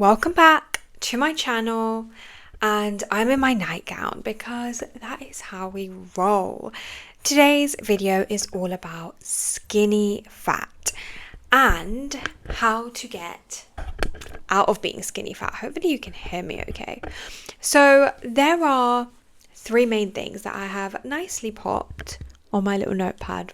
Welcome back to my channel, and I'm in my nightgown because that is how we roll. Today's video is all about skinny fat and how to get out of being skinny fat. Hopefully you can hear me okay. So there are three main things that I have nicely popped on my little notepad.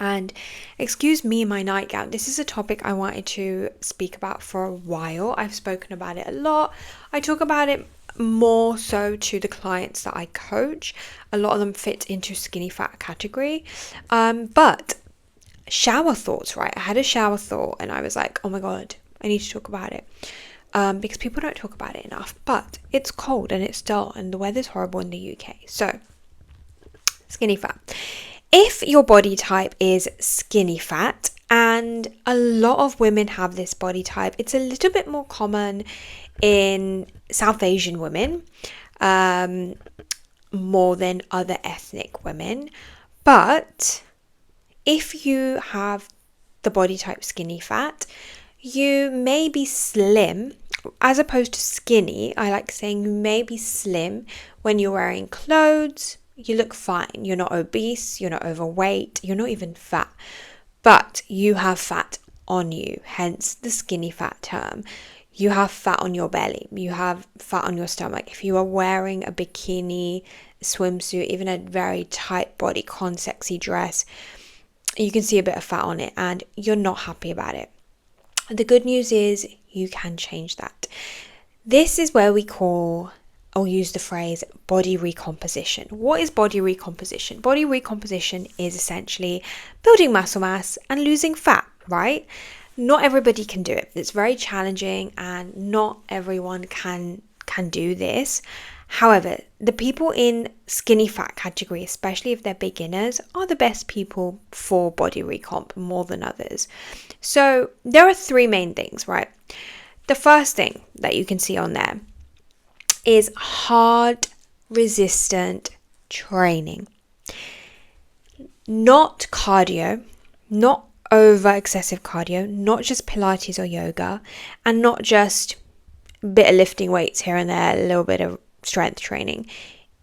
And excuse me, my nightgown. This is a topic I wanted to speak about for a while. I've spoken about it a lot. I talk about it more so to the clients that I coach. A lot of them fit into skinny fat category. But shower thoughts, right? I had a shower thought and I was like, oh my God, I need to talk about it. Because people don't talk about it enough. But it's cold and it's dull and the weather's horrible in the UK. So, skinny fat. If your body type is skinny fat, and a lot of women have this body type, it's a little bit more common in South Asian women, more than other ethnic women. But if you have the body type skinny fat, you may be slim, as opposed to skinny. I like saying you may be slim when you're wearing clothes. You look fine. You're not obese, you're not overweight, you're not even fat, but you have fat on you, hence the skinny fat term. You have fat on your belly, you have fat on your stomach. If you are wearing a bikini, swimsuit, even a very tight bodycon sexy dress, you can see a bit of fat on it and you're not happy about it. The good news is you can change that. This is where we call, I'll use the phrase body recomposition. What is body recomposition? Body recomposition is essentially building muscle mass and losing fat, right? Not everybody can do it. It's very challenging and not everyone can do this. However, the people in skinny fat category, especially if they're beginners, are the best people for body recomp more than others. So there are three main things, right? The first thing that you can see on there is hard resistant training. Not cardio, not over excessive cardio, not just Pilates or yoga, and not just a bit of lifting weights here and there, a little bit of strength training.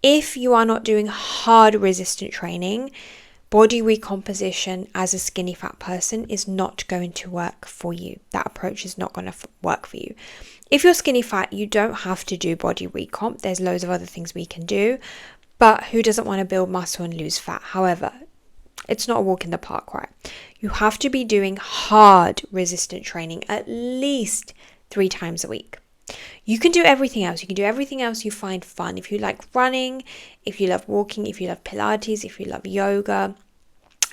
If you are not doing hard resistant training, body recomposition as a skinny fat person is not going to work for you. That approach is not going to work for you. If you're skinny fat, you don't have to do body recomp. There's loads of other things we can do, but who doesn't want to build muscle and lose fat? However, it's not a walk in the park, right? You have to be doing hard resistant training at least 3 times a week. You can do everything else. You can do everything else you find fun. If you like running, if you love walking, if you love Pilates, if you love yoga,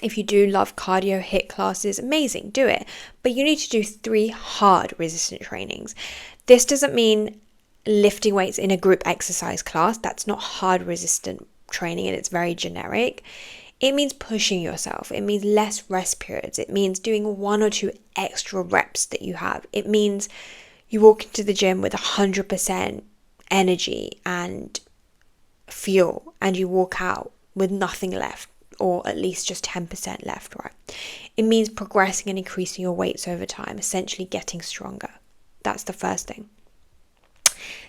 if you do love cardio HIIT classes, amazing, do it. But you need to do 3 hard resistant trainings. This doesn't mean lifting weights in a group exercise class. That's not hard resistant training and it's very generic. It means pushing yourself. It means less rest periods. It means doing 1 or 2 extra reps that you have. It means you walk into the gym with 100% energy and fuel and you walk out with nothing left, or at least just 10% left, right? It means progressing and increasing your weights over time, essentially getting stronger. That's the first thing.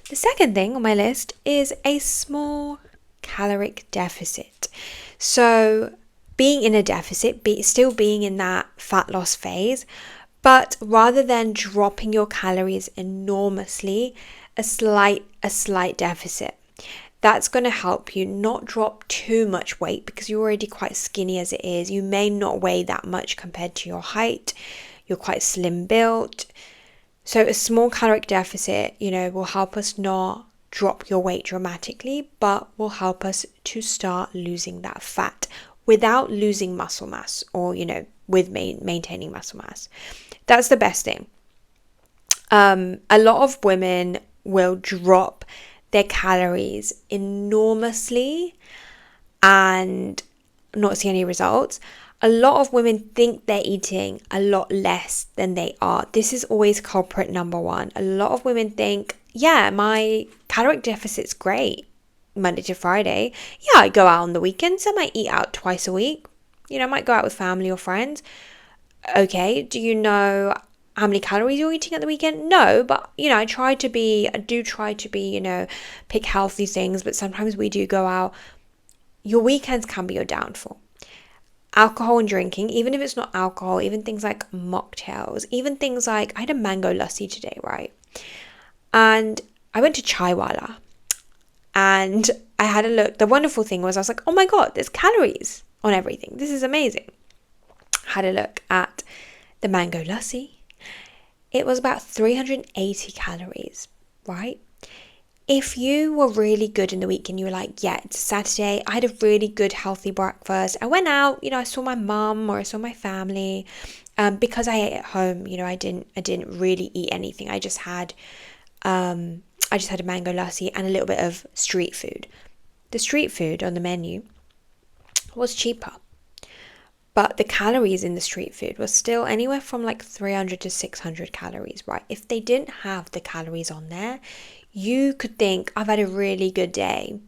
The second thing on my list is a small caloric deficit. So being in a deficit, still being in that fat loss phase, but rather than dropping your calories enormously, a slight deficit. That's going to help you not drop too much weight because you're already quite skinny as it is. You may not weigh that much compared to your height. You're quite slim built. So a small caloric deficit, will help us not drop your weight dramatically, but will help us to start losing that fat without losing muscle mass or, with maintaining muscle mass. That's the best thing. A lot of women will drop their calories enormously and not see any results. A lot of women think they're eating a lot less than they are. This is always culprit number 1. A lot of women think, yeah, my caloric deficit's great Monday to Friday. Yeah, I go out on the weekends. I might eat out twice a week. I might go out with family or friends. Okay, do you know how many calories you're eating at the weekend? No, but I do try to be, pick healthy things, but sometimes we do go out. Your weekends can be your downfall. Alcohol and drinking, even if it's not alcohol, even things like mocktails, even things like, I had a mango lassi today, right? And I went to Chaiwala and I had a look. The wonderful thing was I was like, oh my God, there's calories on everything. This is amazing. Had a look at the mango lassi. It was about 380 calories, right? If you were really good in the week and you were like, yeah, it's Saturday, I had a really good healthy breakfast. I went out, I saw my mum or I saw my family. Because I ate at home, I didn't really eat anything. I just had a mango lassi and a little bit of street food. The street food on the menu was cheaper, but the calories in the street food was still anywhere from like 300 to 600 calories, right? If they didn't have the calories on there, you could think, I've had a really good day,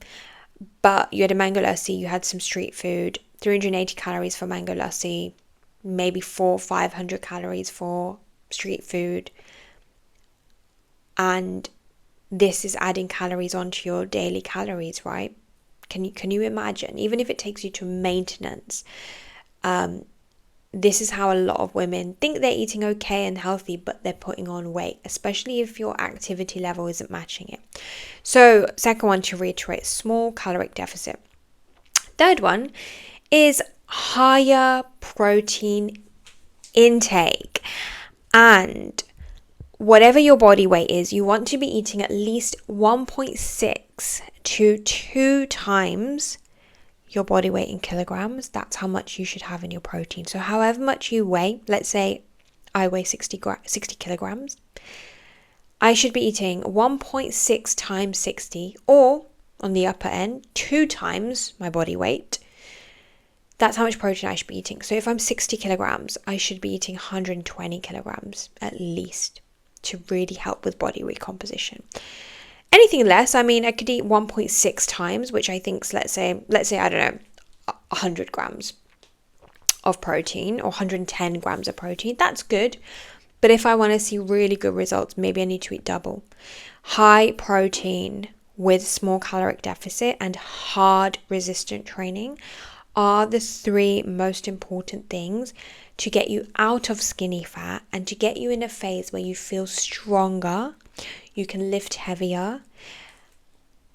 but you had a mango lassi, you had some street food, 380 calories for mango lassi, maybe 400-500 calories for street food, and this is adding calories onto your daily calories, right? Can you imagine? Even if it takes you to maintenance, this is how a lot of women think they're eating okay and healthy, but they're putting on weight, especially if your activity level isn't matching it. So, second one, to reiterate, small caloric deficit. Third one is higher protein intake. And whatever your body weight is, you want to be eating at least 1.6 to 2 times your body weight in kilograms. That's how much you should have in your protein. So however much you weigh, let's say I weigh 60 kilograms, I should be eating 1.6 times 60, or on the upper end, 2 times my body weight. That's how much protein I should be eating. So if I'm 60 kilograms, I should be eating 120 kilograms at least to really help with body recomposition. Anything less, I could eat 1.6 times, which I think is, let's say, I don't know, 100 grams of protein or 110 grams of protein. That's good. But if I want to see really good results, maybe I need to eat double. High protein with small caloric deficit and hard resistant training are the 3 most important things to get you out of skinny fat and to get you in a phase where you feel stronger, you can lift heavier.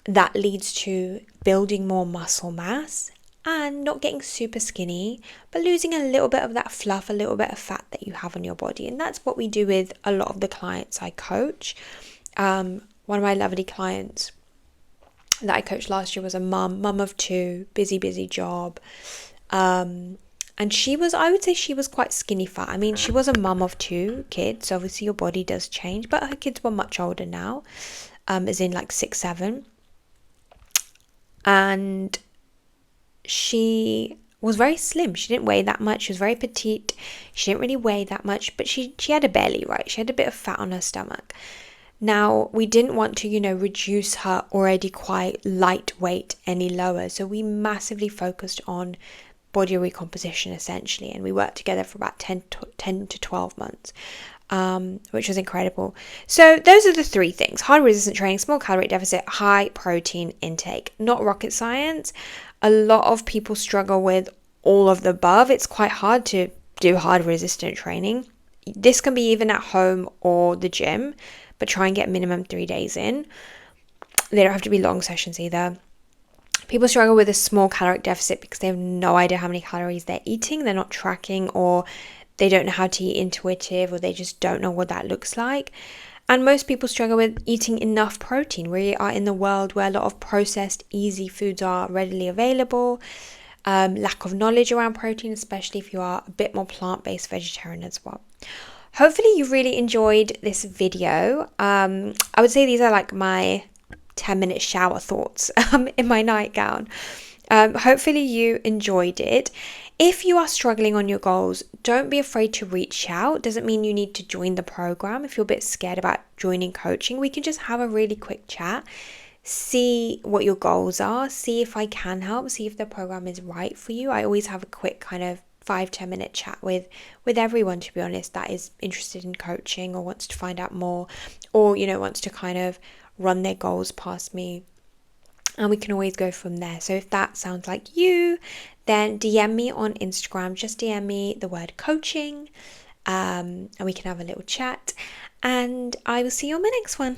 That leads to building more muscle mass and not getting super skinny, but losing a little bit of that fluff, a little bit of fat that you have on your body. And that's what we do with a lot of the clients I coach. One of my lovely clients that I coached last year was a mum of 2, busy job. And I would say she was quite skinny fat. She was a mum of 2 kids. So obviously your body does change, but her kids were much older now, as in like 6, 7. And she was very slim. She didn't weigh that much. She was very petite. She didn't really weigh that much, but she had a belly, right? She had a bit of fat on her stomach. Now, we didn't want to, reduce her already quite light weight any lower. So we massively focused on body recomposition essentially. And we worked together for about 10 to 12 months, which was incredible. So those are the 3 things: hard resistant training, small calorie deficit, high protein intake. Not rocket science. A lot of people struggle with all of the above. It's quite hard to do hard resistant training. This can be even at home or the gym, but try and get minimum 3 days in. They don't have to be long sessions either. People struggle with a small caloric deficit because they have no idea how many calories they're eating. They're not tracking, or they don't know how to eat intuitive, or they just don't know what that looks like. And most people struggle with eating enough protein. We are in the world where a lot of processed, easy foods are readily available. Lack of knowledge around protein, especially if you are a bit more plant-based vegetarian as well. Hopefully you really enjoyed this video. I would say these are like my 10-minute shower thoughts in my nightgown. Hopefully you enjoyed it. If you are struggling on your goals, don't be afraid to reach out. Doesn't mean you need to join the program. If you're a bit scared about joining coaching, we can just have a really quick chat, see what your goals are, see if I can help, see if the program is right for you. I always have a quick kind of 5-10 minute chat with everyone, to be honest, that is interested in coaching or wants to find out more, or wants to kind of run their goals past me, and we can always go from there. So if that sounds like you, then DM me on Instagram. Just DM me the word coaching, and we can have a little chat, and I will see you on my next one.